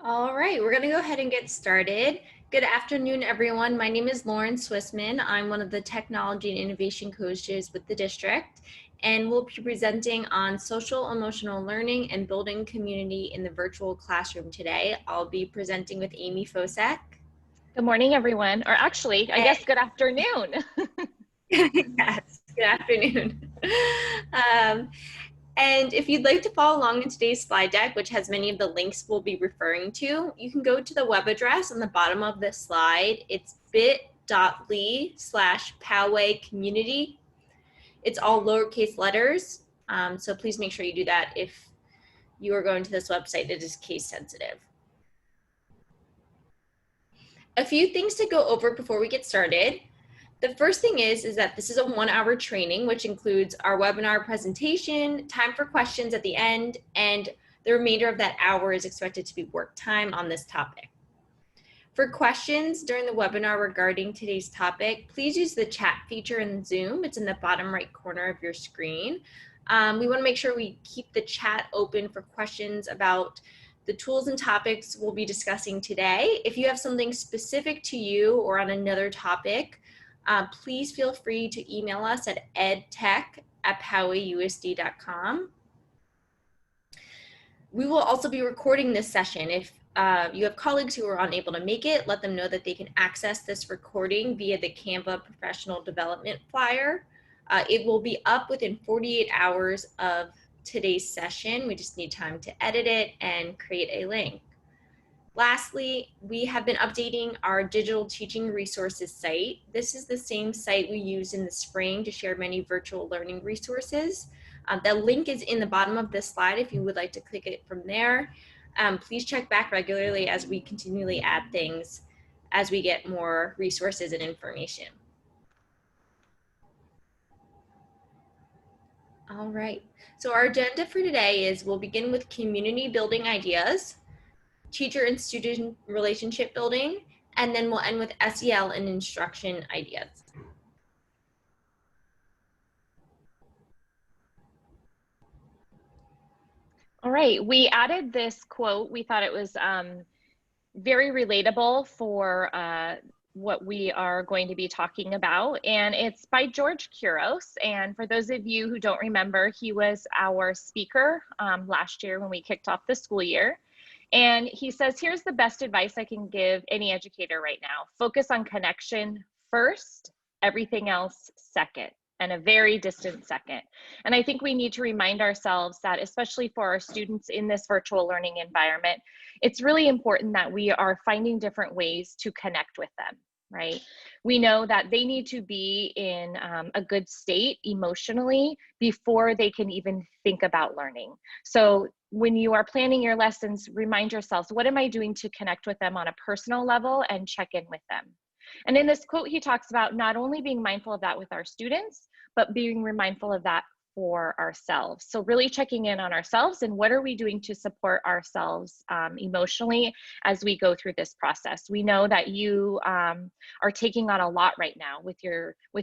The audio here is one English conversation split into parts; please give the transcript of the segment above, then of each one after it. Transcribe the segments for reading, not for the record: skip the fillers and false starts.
All right, we're going to go ahead and get started. Good afternoon, everyone. My name is Lauren Swissman. I'm one of the technology and innovation coaches with the district, and we'll be presenting on social emotional learning and building community in the virtual classroom today. I'll be presenting with Amy Fosek. Good morning, everyone. Or actually, I guess good afternoon. Yes, good afternoon. And if you'd like to follow along in today's slide deck, which has many of the links we'll be referring to, you can go to the web address on the bottom of this slide. It's bit.ly/Poway community. It's all lowercase letters, so please make sure you do that if you are going to this website. It is case sensitive. A few things to go over before we get started. The first thing is that this is a 1-hour training, which includes our webinar presentation, time for questions at the end, and the remainder of that hour is expected to be work time on this topic. For questions during the webinar regarding today's topic, please use the chat feature in Zoom. It's in the bottom right corner of your screen. We want to make sure we keep the chat open for questions about the tools and topics we'll be discussing today. If you have something specific to you or on another topic, please feel free to email us at edtech@powaysd.com. We will also be recording this session. If you have colleagues who are unable to make it, let them know that they can access this recording via the Canva Professional Development Flyer. It will be up within 48 hours of today's session. We just need time to edit it and create a link. Lastly, we have been updating our digital teaching resources site. This is the same site we used in the spring to share many virtual learning resources. The link is in the bottom of this slide if you would like to click it from there. Please check back regularly as we continually add things as we get more resources and information. All right, so our agenda for today is we'll begin with community building ideas, teacher and student relationship building, and then we'll end with SEL and instruction ideas. All right, we added this quote. We thought it was very relatable for what we are going to be talking about, and it's by George Couros. And for those of you who don't remember, he was our speaker last year when we kicked off the school year. And he says, here's the best advice I can give any educator right now. Focus on connection first, everything else second, and a very distant second. And I think we need to remind ourselves that, especially for our students in this virtual learning environment, it's really important that we are finding different ways to connect with them, right? We know that they need to be in a good state emotionally before they can even think about learning. So when you are planning your lessons, remind yourselves, what am I doing to connect with them on a personal level and check in with them? And in this quote, he talks about not only being mindful of that with our students, but being mindful of that for ourselves. So really checking in on ourselves and what are we doing to support ourselves emotionally as we go through this process. We know that you are taking on a lot right now with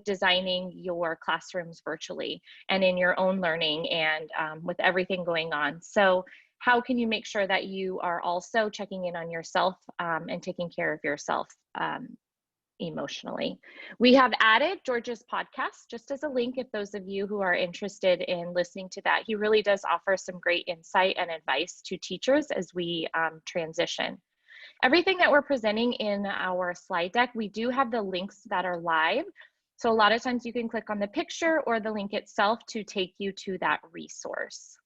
designing your classrooms virtually and in your own learning and with everything going on. So how can you make sure that you are also checking in on yourself and taking care of yourself emotionally? We have added George's podcast just as a link if those of you who are interested in listening to that. He really does offer some great insight and advice to teachers as we transition. Everything that we're presenting in our slide deck, we do have the links that are live. So a lot of times you can click on the picture or the link itself to take you to that resource.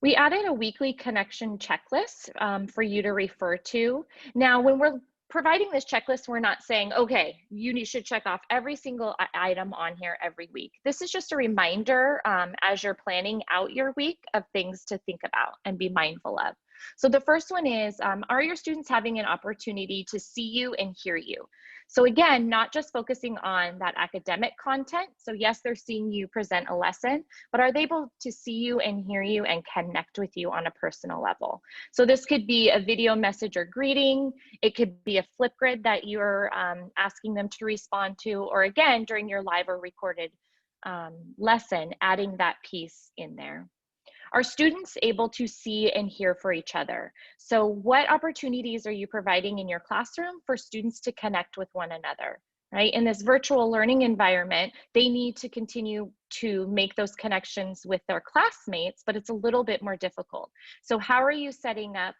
We added a weekly connection checklist for you to refer to. Now, when we're providing this checklist, we're not saying, okay, you should check off every single item on here every week. This is just a reminder as you're planning out your week of things to think about and be mindful of. So the first one is, are your students having an opportunity to see you and hear you? So again, not just focusing on that academic content. So yes, they're seeing you present a lesson, but are they able to see you and hear you and connect with you on a personal level? So this could be a video message or greeting. It could be a Flipgrid that you're asking them to respond to, or again, during your live or recorded lesson, adding that piece in there. Are students able to see and hear for each other? So what opportunities are you providing in your classroom for students to connect with one another? Right? In this virtual learning environment, they need to continue to make those connections with their classmates, but it's a little bit more difficult. So how are you setting up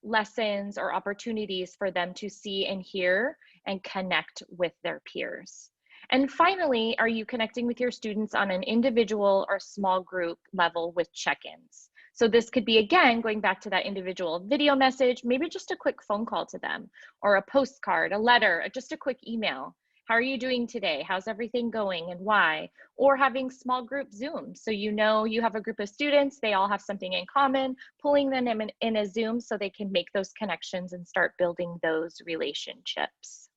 lessons or opportunities for them to see and hear and connect with their peers? And finally, are you connecting with your students on an individual or small group level with check-ins? So this could be, again, going back to that individual video message, maybe just a quick phone call to them, or a postcard, a letter, just a quick email. How are you doing today? How's everything going and why? Or having small group Zoom. So you know you have a group of students, they all have something in common, pulling them in a Zoom so they can make those connections and start building those relationships.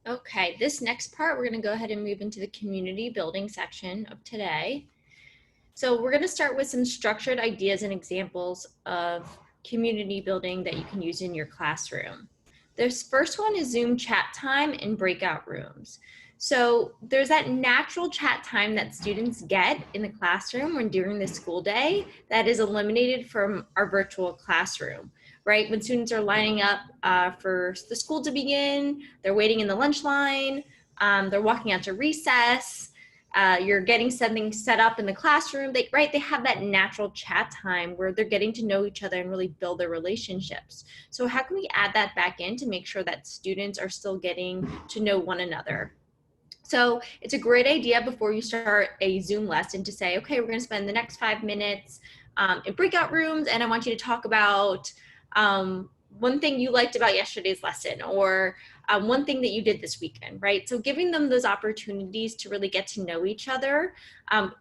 Okay, this next part, we're going to go ahead and move into the community building section of today. So we're going to start with some structured ideas and examples of community building that you can use in your classroom. This first one is Zoom chat time in breakout rooms. So there's that natural chat time that students get in the classroom when during the school day that is eliminated from our virtual classroom, right? When students are lining up for the school to begin, they're waiting in the lunch line, they're walking out to recess, you're getting something set up in the classroom, they have that natural chat time where they're getting to know each other and really build their relationships. So how can we add that back in to make sure that students are still getting to know one another? So it's a great idea before you start a Zoom lesson to say, okay, we're going to spend the next 5 minutes in breakout rooms, and I want you to talk about one thing you liked about yesterday's lesson, or one thing that you did this weekend, right? So giving them those opportunities to really get to know each other.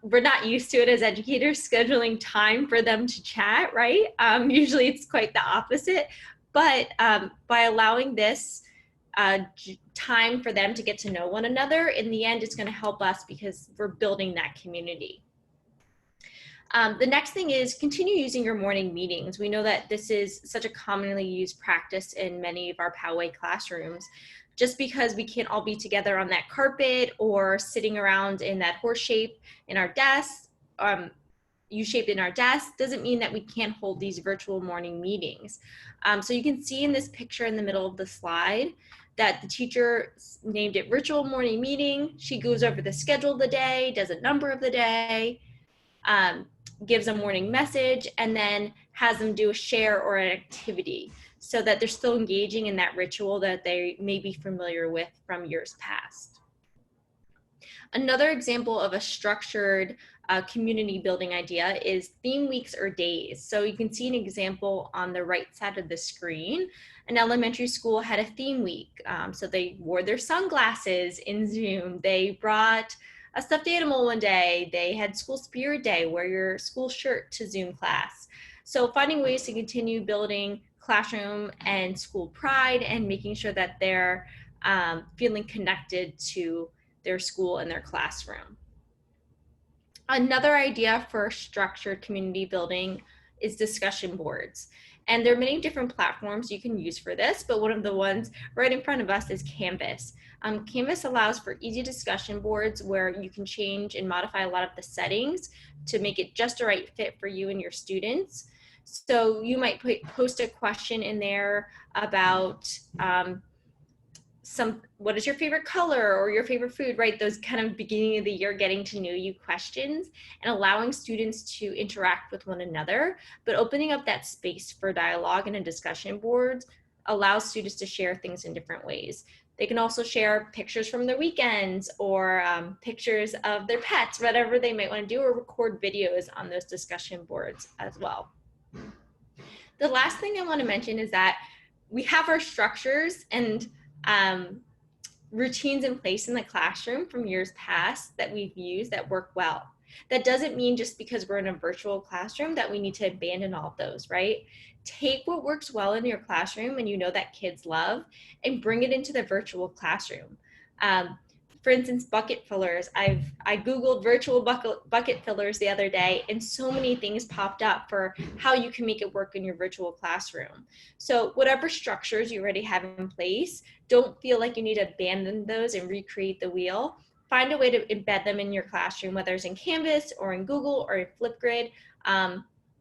We're not used to it as educators, scheduling time for them to chat, right? Usually it's quite the opposite, but by allowing this time for them to get to know one another, in the end, it's going to help us because we're building that community. The next thing is continue using your morning meetings. We know that this is such a commonly used practice in many of our Poway classrooms. Just because we can't all be together on that carpet or sitting around in that horse shape in our desks, U-shaped in our desk, doesn't mean that we can't hold these virtual morning meetings. So you can see in this picture in the middle of the slide that the teacher named it virtual morning meeting. She goes over the schedule of the day, does a number of the day, gives a morning message, and then has them do a share or an activity so that they're still engaging in that ritual that they may be familiar with from years past. Another example of a structured community building idea is theme weeks or days. So you can see an example on the right side of the screen. An elementary school had a theme week. So they wore their sunglasses in Zoom. They brought a stuffed animal one day. They had school spirit day, wear your school shirt to Zoom class. So finding ways to continue building classroom and school pride and making sure that they're feeling connected to their school and their classroom. Another idea for structured community building is discussion boards. And there are many different platforms you can use for this, but one of the ones right in front of us is Canvas. Canvas allows for easy discussion boards where you can change and modify a lot of the settings to make it just the right fit for you and your students. So you might post a question in there about what is your favorite color or your favorite food, right? Those kind of beginning of the year getting to know you questions, and allowing students to interact with one another, but opening up that space for dialogue and a discussion boards allows students to share things in different ways. They can also share pictures from their weekends or pictures of their pets, whatever they might want to do, or record videos on those discussion boards as well. The last thing I want to mention is that we have our structures and routines in place in the classroom from years past that we've used that work well. That doesn't mean just because we're in a virtual classroom that we need to abandon all of those, right? Take what works well in your classroom and you know that kids love, and bring it into the virtual classroom. For instance, bucket fillers. I Googled virtual bucket fillers the other day, and so many things popped up for how you can make it work in your virtual classroom. So whatever structures you already have in place, don't feel like you need to abandon those and recreate the wheel. find a way to embed them in your classroom, whether it's in Canvas or in Google or in Flipgrid.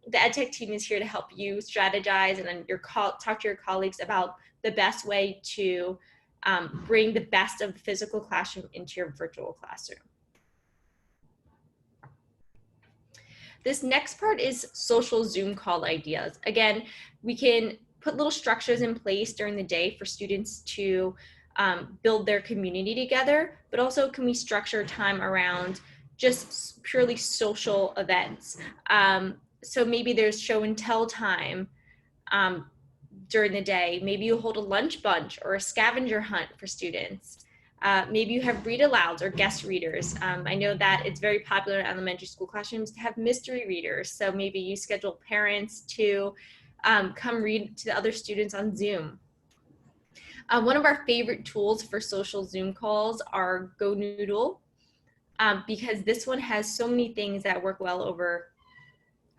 The EdTech team is here to help you strategize and then talk to your colleagues about the best way to bring the best of the physical classroom into your virtual classroom. This next part is social Zoom call ideas. Again, we can put little structures in place during the day for students to build their community together, but also can we structure time around just purely social events. So maybe there's show and tell time during the day. Maybe you hold a lunch bunch or a scavenger hunt for students. Maybe you have read alouds or guest readers. I know that it's very popular in elementary school classrooms to have mystery readers. So maybe you schedule parents to come read to the other students on Zoom. One of our favorite tools for social Zoom calls are Go Noodle, because this one has so many things that work well over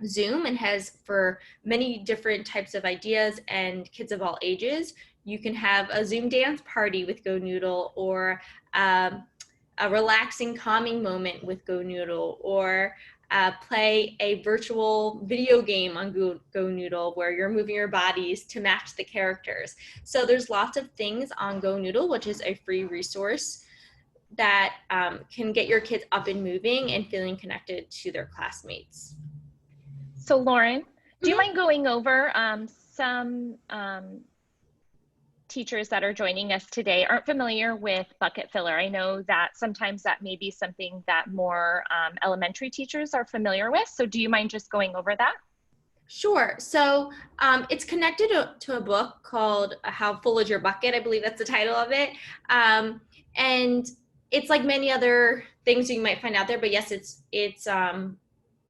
Zoom and has for many different types of ideas and kids of all ages. You can have a Zoom dance party with Go Noodle, or a relaxing calming moment with Go Noodle, or play a virtual video game on Go Noodle where you're moving your bodies to match the characters. So there's lots of things on Go Noodle, which is a free resource that can get your kids up and moving and feeling connected to their classmates. So Lauren, do you mind going over some teachers that are joining us today aren't familiar with bucket filler? I know that sometimes that may be something that more elementary teachers are familiar with. So do you mind just going over that? Sure. So it's connected to a book called How Full Is Your Bucket? I believe that's the title of it. And it's like many other things you might find out there, but yes, it's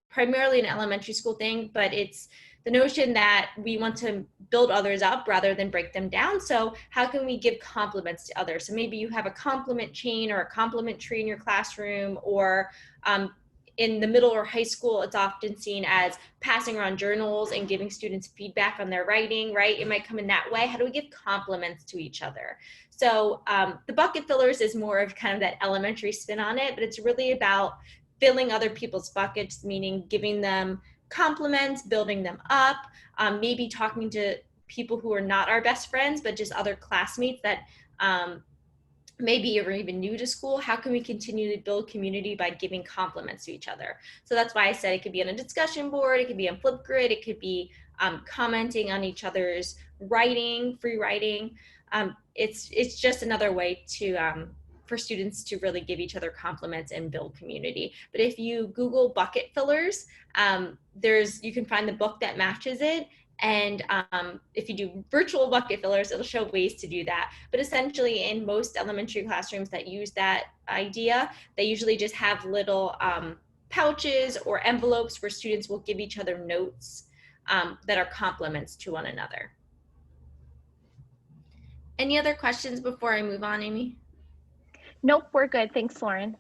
primarily an elementary school thing, but it's the notion that we want to build others up rather than break them down. So how can we give compliments to others? So maybe you have a compliment chain or a compliment tree in your classroom, or in the middle or high school, it's often seen as passing around journals and giving students feedback on their writing, right? It might come in that way. How do we give compliments to each other? So the bucket fillers is more of kind of that elementary spin on it, but it's really about filling other people's buckets, meaning giving them compliments, building them up, maybe talking to people who are not our best friends, but just other classmates that maybe are even new to school. How can we continue to build community by giving compliments to each other? So that's why I said it could be on a discussion board, it could be on Flipgrid, it could be commenting on each other's writing, free writing. It's just another way to for students to really give each other compliments and build community. But if you Google bucket fillers, you can find the book that matches it. And if you do virtual bucket fillers, it'll show ways to do that. But essentially, in most elementary classrooms that use that idea, they usually just have little pouches or envelopes where students will give each other notes that are compliments to one another. Any other questions before I move on, Amy? Nope, we're good. Thanks, Lauren.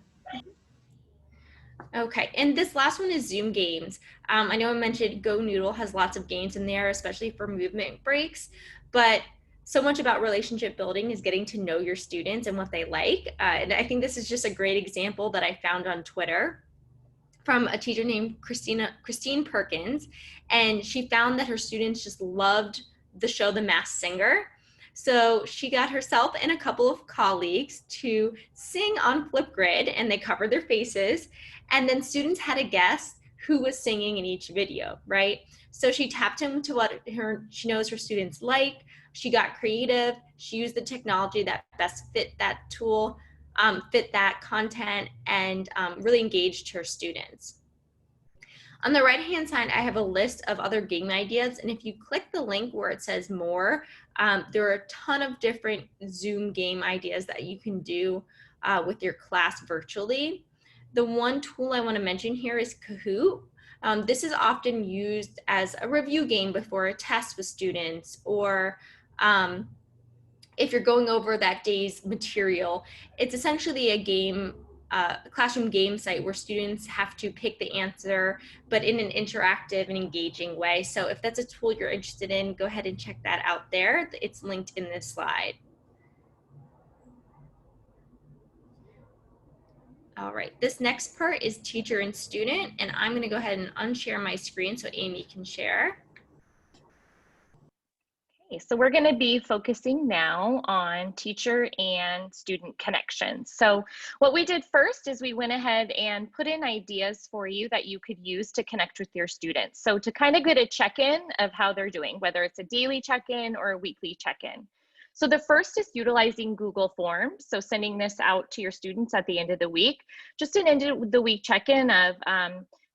Okay, and this last one is Zoom games. I know I mentioned Go Noodle has lots of games in there, especially for movement breaks, but so much about relationship building is getting to know your students and what they like. And I think this is just a great example that I found on Twitter from a teacher named Christine Perkins, and she found that her students just loved the show The Masked Singer. So she got herself and a couple of colleagues to sing on Flipgrid, and they covered their faces. And then students had to guess who was singing in each video, right? So she tapped into what she knows her students like. She got creative. She used the technology that best fit that tool, fit that content, and really engaged her students. On the right-hand side, I have a list of other game ideas, and if you click the link where it says more, there are a ton of different Zoom game ideas that you can do with your class virtually. The one tool I want to mention here is Kahoot. This is often used as a review game before a test with students, or if you're going over that day's material. It's essentially a game, a classroom game site where students have to pick the answer, but in an interactive and engaging way. So if that's a tool you're interested in, go ahead and check that out there. It's linked in this slide. All right, this next part is teacher and student, and I'm going to go ahead and unshare my screen so Amy can share. Okay, so we're going to be focusing now on teacher and student connections. So what we did first is we went ahead and put in ideas for you that you could use to connect with your students. So to kind of get a check-in of how they're doing, whether it's a daily check-in or a weekly check-in. So the first is utilizing Google Forms. So sending this out to your students at the end of the week, just an end of the week check-in of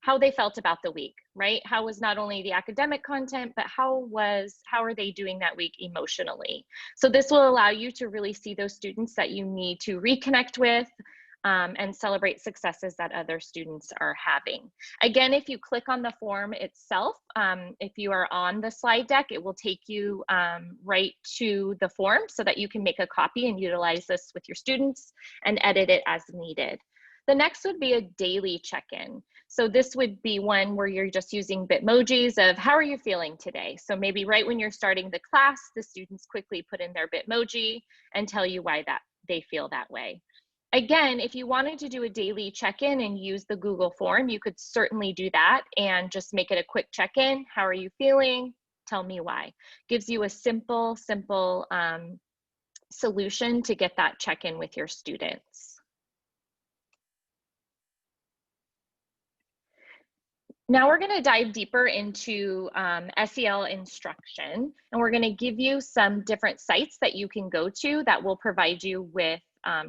how they felt about the week, right? How was not only the academic content, but how are they doing that week emotionally? So this will allow you to really see those students that you need to reconnect with and celebrate successes that other students are having. Again, if you click on the form itself, if you are on the slide deck, it will take you right to the form so that you can make a copy and utilize this with your students and edit it as needed. The next would be a daily check-in. So this would be one where you're just using Bitmojis of how are you feeling today? So maybe right when you're starting the class, the students quickly put in their Bitmoji and tell you why they feel that way. Again, if you wanted to do a daily check-in and use the Google form, you could certainly do that and just make it a quick check-in. How are you feeling? Tell me why. Gives you a simple solution to get that check-in with your students. Now we're going to dive deeper into SEL instruction, and we're going to give you some different sites that you can go to that will provide you with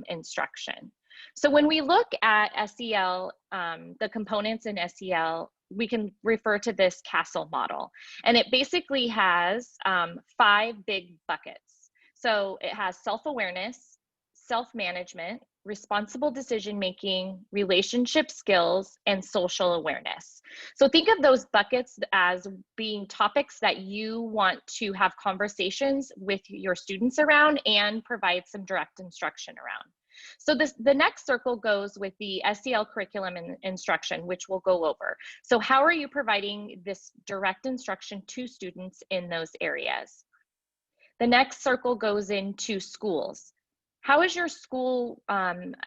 instruction. So when we look at SEL, the components in SEL, we can refer to this castle model, and it basically has 5 big buckets. So it has self-awareness, self-management, responsible decision-making, relationship skills, and social awareness. So think of those buckets as being topics that you want to have conversations with your students around and provide some direct instruction around. So the next circle goes with the SEL curriculum and instruction, which we'll go over. So how are you providing this direct instruction to students in those areas? The next circle goes into schools. How is your school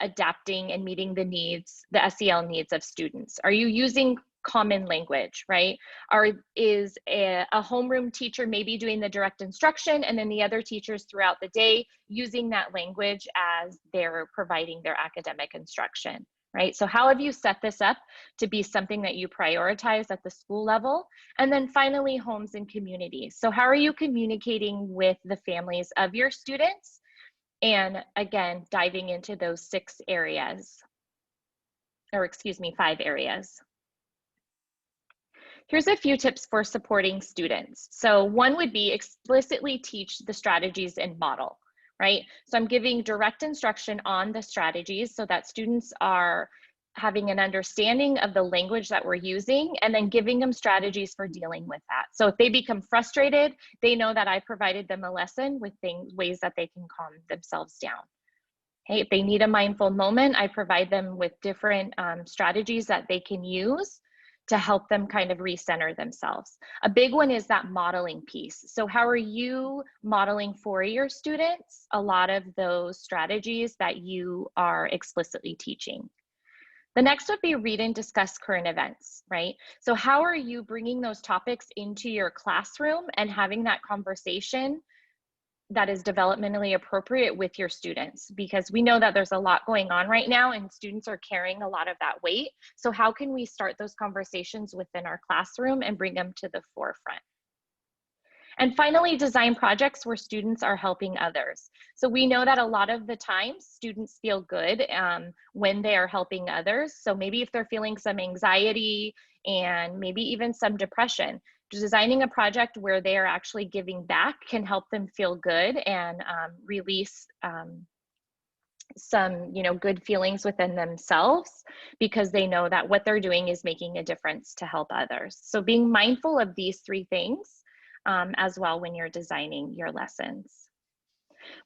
adapting and meeting the needs, the SEL needs of students? Are you using common language, right? Is a homeroom teacher maybe doing the direct instruction and then the other teachers throughout the day using that language as they're providing their academic instruction, right? So how have you set this up to be something that you prioritize at the school level? And then finally, homes and communities. So how are you communicating with the families of your students? And again, diving into those 6 areas, or excuse me, 5 areas. Here's a few tips for supporting students. So one would be explicitly teach the strategies and model, right? So I'm giving direct instruction on the strategies so that students are having an understanding of the language that we're using and then giving them strategies for dealing with that. So if they become frustrated, they know that I provided them a lesson with ways that they can calm themselves down. Okay, if they need a mindful moment, I provide them with different strategies that they can use to help them kind of recenter themselves. A big one is that modeling piece. So how are you modeling for your students a lot of those strategies that you are explicitly teaching? The next would be read and discuss current events, right? So how are you bringing those topics into your classroom and having that conversation that is developmentally appropriate with your students? Because we know that there's a lot going on right now and students are carrying a lot of that weight. So how can we start those conversations within our classroom and bring them to the forefront? And finally, design projects where students are helping others. So we know that a lot of the times students feel good when they are helping others. So maybe if they're feeling some anxiety and maybe even some depression, designing a project where they are actually giving back can help them feel good and release some good feelings within themselves because they know that what they're doing is making a difference to help others. So being mindful of these 3 things as well when you're designing your lessons.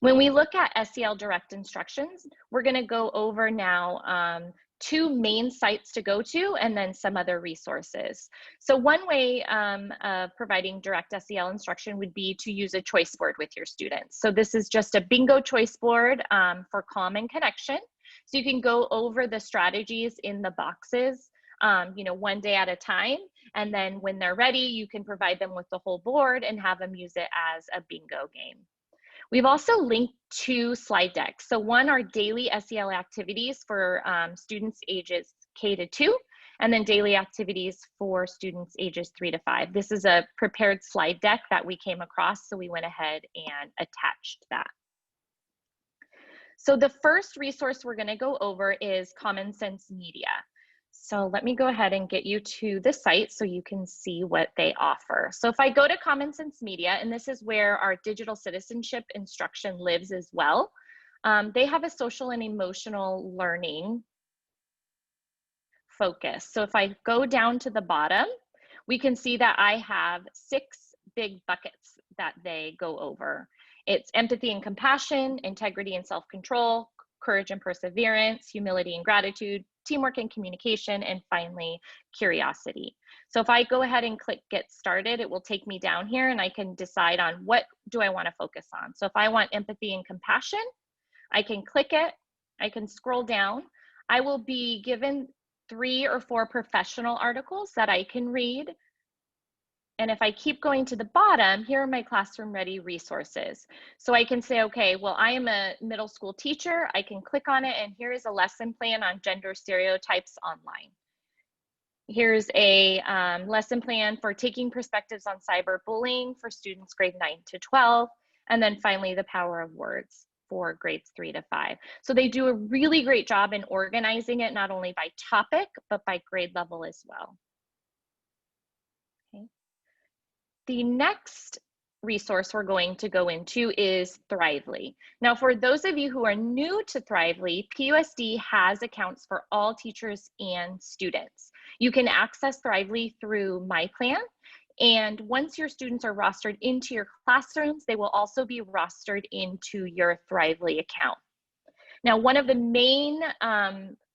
When we look at SEL direct instructions, we're going to go over now 2 main sites to go to and then some other resources. So one way of providing direct SEL instruction would be to use a choice board with your students. So this is just a bingo choice board for calm and connection. So you can go over the strategies in the boxes, you know, one day at a time. And then when they're ready, you can provide them with the whole board and have them use it as a bingo game. We've also linked 2 slide decks. So one are daily SEL activities for students ages K to 2, and then daily activities for students ages 3 to 5. This is a prepared slide deck that we came across, so we went ahead and attached that. So the first resource we're going to go over is Common Sense Media. So let me go ahead and get you to the site so you can see what they offer. So if I go to Common Sense Media, and this is where our digital citizenship instruction lives as well, they have a social and emotional learning focus. So if I go down to the bottom, we can see that I have 6 big buckets that they go over. It's empathy and compassion, integrity and self-control, courage and perseverance, humility and gratitude, teamwork and communication, and finally, curiosity. So if I go ahead and click get started, it will take me down here and I can decide on what do I want to focus on. So if I want empathy and compassion, I can click it, I can scroll down. I will be given 3 or 4 professional articles that I can read. And if I keep going to the bottom, here are my classroom ready resources. So I can say, okay, well, I am a middle school teacher. I can click on it and here is a lesson plan on gender stereotypes online. Here's a lesson plan for taking perspectives on cyberbullying for students grade 9 to 12. And then finally, the power of words for grades 3 to 5. So they do a really great job in organizing it, not only by topic, but by grade level as well. Okay. The next resource we're going to go into is Thrively. Now, for those of you who are new to Thrively, PUSD has accounts for all teachers and students. You can access Thrively through My Plan, and once your students are rostered into your classrooms, they will also be rostered into your Thrively account. Now, one of the main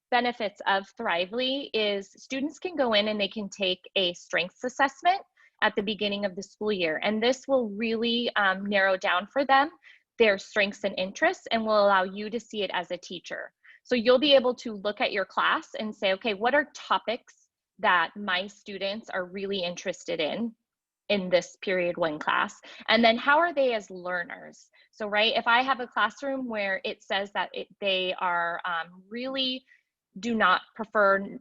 benefits of Thrively is students can go in and they can take a strengths assessment at the beginning of the school year. And this will really narrow down for them their strengths and interests and will allow you to see it as a teacher. So you'll be able to look at your class and say, okay, what are topics that my students are really interested in this period 1 class? And then how are they as learners? So, right, if I have a classroom where it says that they are really do not prefer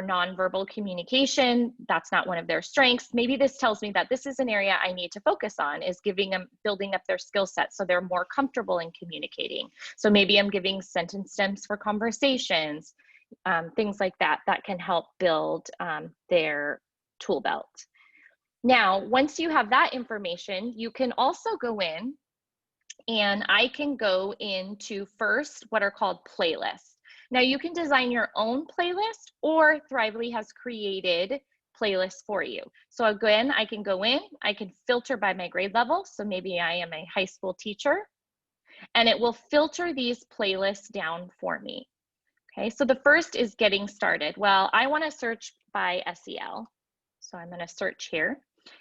nonverbal communication, that's not one of their strengths. Maybe this tells me that this is an area I need to focus on, is giving them, building up their skill set so they're more comfortable in communicating. So maybe I'm giving sentence stems for conversations, things like that, that can help build their tool belt. Now, once you have that information, you can also go in and I can go into first what are called playlists. Now you can design your own playlist, or Thrively has created playlists for you. So again, I can go in, I can filter by my grade level. So maybe I am a high school teacher, and it will filter these playlists down for me. Okay, so the first is getting started. Well, I want to search by SEL. So I'm going to search here.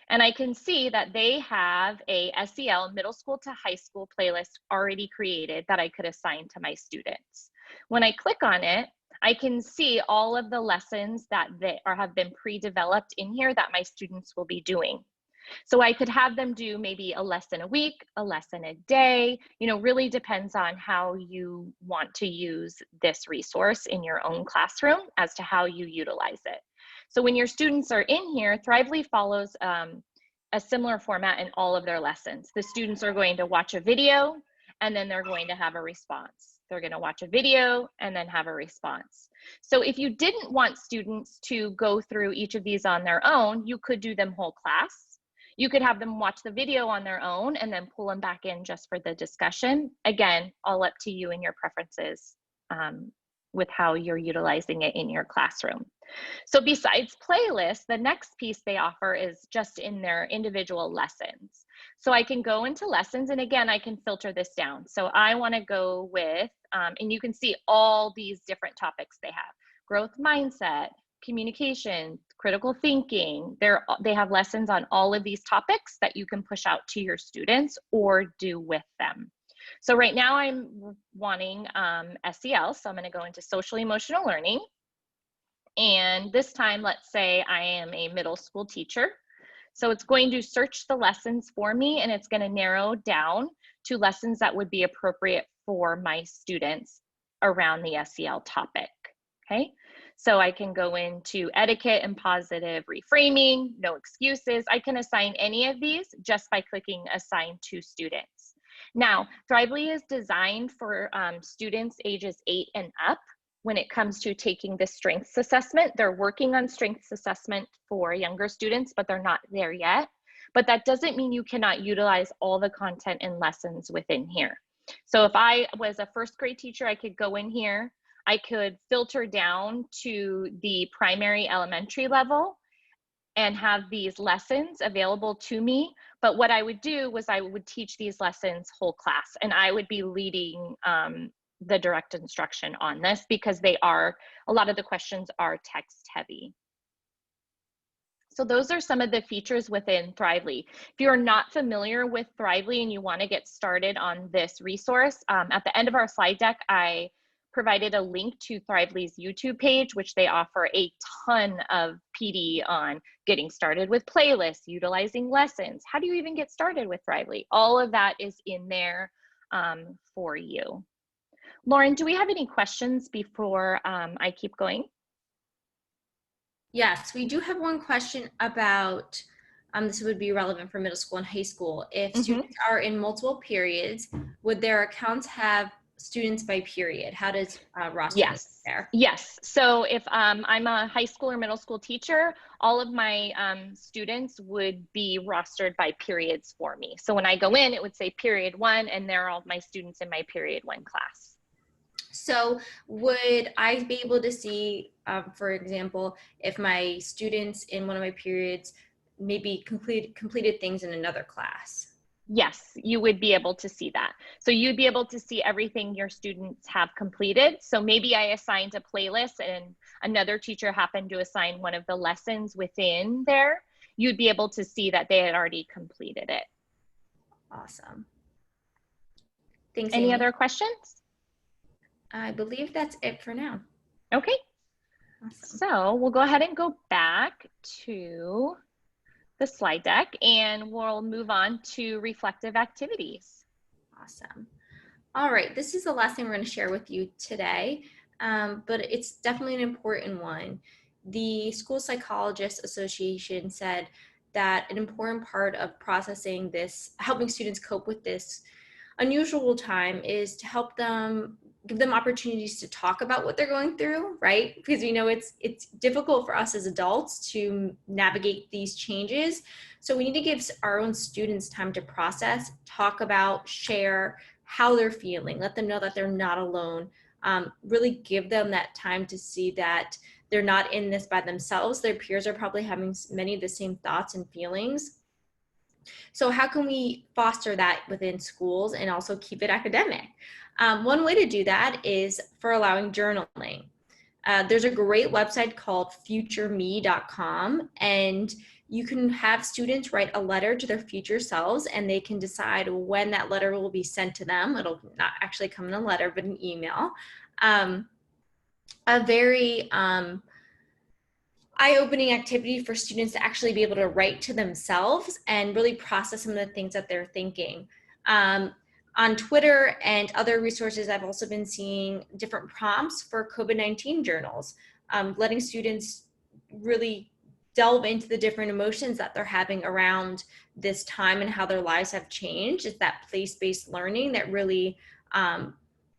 And I can see that they have a SEL middle school to high school playlist already created that I could assign to my students. When I click on it, I can see all of the lessons that have been pre-developed in here that my students will be doing. So I could have them do maybe a lesson a week, a lesson a day, you know, really depends on how you want to use this resource in your own classroom as to how you utilize it. So when your students are in here, Thrively follows a similar format in all of their lessons. The students are going to watch a video and then they're going to have a response. They're going to watch a video and then have a response. So if you didn't want students to go through each of these on their own, you could do them whole class. You could have them watch the video on their own and then pull them back in just for the discussion. Again, all up to you and your preferences with how you're utilizing it in your classroom. So besides playlists, the next piece they offer is just in their individual lessons. So I can go into lessons, and again, I can filter this down. So I want to go with, and you can see all these different topics they have: growth mindset, communication, critical thinking. They have lessons on all of these topics that you can push out to your students or do with them. So right now I'm wanting SEL, so I'm going to go into social emotional learning. And this time, let's say I am a middle school teacher. So it's going to search the lessons for me, and it's going to narrow down to lessons that would be appropriate for my students around the SEL topic, okay? So I can go into etiquette and positive reframing, no excuses. I can assign any of these just by clicking assign to students. Now, Thrively is designed for students ages 8 and up. When it comes to taking the strengths assessment, they're working on strengths assessment for younger students, but they're not there yet. But that doesn't mean you cannot utilize all the content and lessons within here. So if I was a first grade teacher, I could go in here, I could filter down to the primary elementary level and have these lessons available to me. But what I would do was I would teach these lessons whole class, and I would be leading the direct instruction on this because they are, a lot of the questions are text heavy. So those are some of the features within Thrively. If you're not familiar with Thrively and you want to get started on this resource, at the end of our slide deck, I provided a link to Thrively's YouTube page, which they offer a ton of PD on getting started with playlists, utilizing lessons. How do you even get started with Thrively? All of that is in there for you. Lauren, do we have any questions before I keep going? Yes, we do have one question about, this would be relevant for middle school and high school. If students are in multiple periods, would their accounts have students by period? How does rostering work there? Yes. So if I'm a high school or middle school teacher, all of my students would be rostered by periods for me. So when I go in, it would say period 1, and they're all my students in my period 1 class. So would I be able to see, for example, if my students in one of my periods maybe completed things in another class? Yes, you would be able to see that. So you'd be able to see everything your students have completed. So maybe I assigned a playlist and another teacher happened to assign one of the lessons within there. You'd be able to see that they had already completed it. Awesome. Thanks, Any Amy. other questions? I believe that's it for now. Okay. Awesome. So we'll go ahead and go back to the slide deck and we'll move on to reflective activities. Awesome. All right, this is the last thing we're going to share with you today, but it's definitely an important one. The School Psychologists Association said that an important part of processing this, helping students cope with this unusual time, is to help them, give them opportunities to talk about what they're going through, right? Because we know it's difficult for us as adults to navigate these changes. So we need to give our own students time to process, talk about, share how they're feeling, let them know that they're not alone, really give them that time to see that they're not in this by themselves. Their peers are probably having many of the same thoughts and feelings. So how can we foster that within schools and also keep it academic? One way to do that is for allowing journaling. There's a great website called futureme.com, and you can have students write a letter to their future selves, and they can decide when that letter will be sent to them. It'll not actually come in a letter, but an email. A very eye-opening activity for students to actually be able to write to themselves and really process some of the things that they're thinking. On Twitter and other resources, I've also been seeing different prompts for COVID-19 journals, letting students really delve into the different emotions that they're having around this time and how their lives have changed. It's that place-based learning that really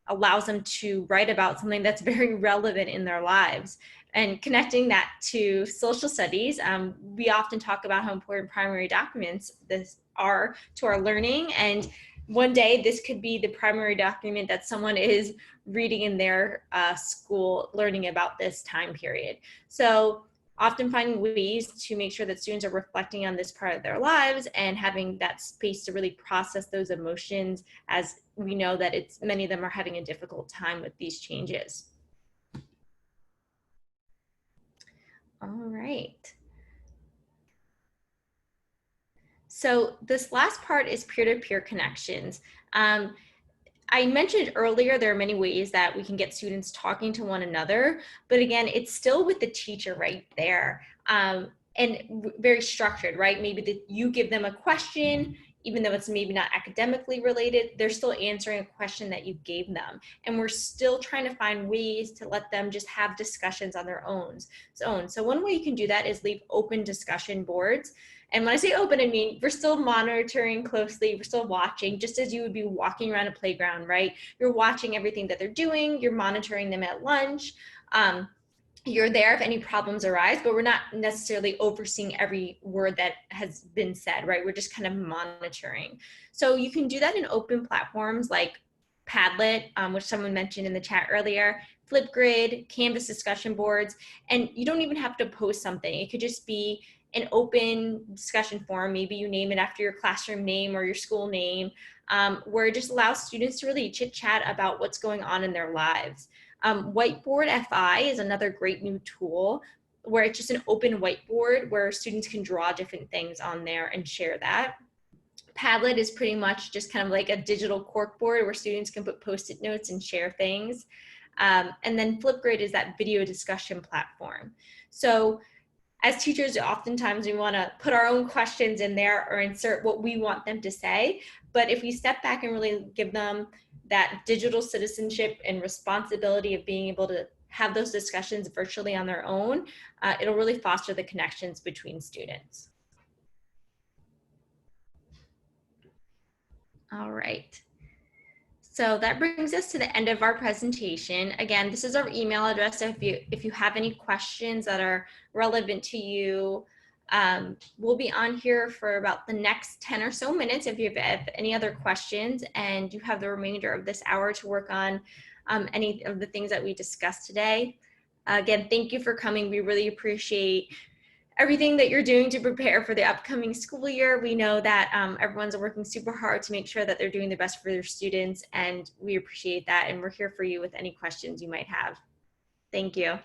allows them to write about something that's very relevant in their lives. And connecting that to social studies, we often talk about how important primary documents are to our learning. And one day this could be the primary document that someone is reading in their school, learning about this time period. So often finding ways to make sure that students are reflecting on this part of their lives and having that space to really process those emotions, as we know that many of them are having a difficult time with these changes. All right. So this last part is peer-to-peer connections. I mentioned earlier, there are many ways that we can get students talking to one another, but again, it's still with the teacher right there. And very structured, right? Maybe you give them a question, even though it's maybe not academically related, they're still answering a question that you gave them. And we're still trying to find ways to let them just have discussions on their own. So one way you can do that is leave open discussion boards. And when I say open, I mean, we're still monitoring closely, we're still watching, just as you would be walking around a playground, right? You're watching everything that they're doing, you're monitoring them at lunch. You're there if any problems arise, but we're not necessarily overseeing every word that has been said, right? We're just kind of monitoring. So you can do that in open platforms like Padlet, which someone mentioned in the chat earlier, Flipgrid, Canvas discussion boards, and you don't even have to post something. It could just be an open discussion forum. Maybe you name it after your classroom name or your school name, where it just allows students to really chit chat about what's going on in their lives. Whiteboard FI is another great new tool where it's just an open whiteboard where students can draw different things on there and share that. Padlet is pretty much just kind of like a digital corkboard where students can put post-it notes and share things. And then Flipgrid is that video discussion platform. So as teachers, oftentimes we want to put our own questions in there or insert what we want them to say. But if we step back and really give them that digital citizenship and responsibility of being able to have those discussions virtually on their own, it'll really foster the connections between students. All right. So that brings us to the end of our presentation. Again, this is our email address. So if you have any questions that are relevant to you, we'll be on here for about the next 10 or so minutes if you have any other questions, and you have the remainder of this hour to work on any of the things that we discussed today. Again, thank you for coming. We really appreciate everything that you're doing to prepare for the upcoming school year. We know that everyone's working super hard to make sure that they're doing the best for their students, and we appreciate that. And we're here for you with any questions you might have. Thank you.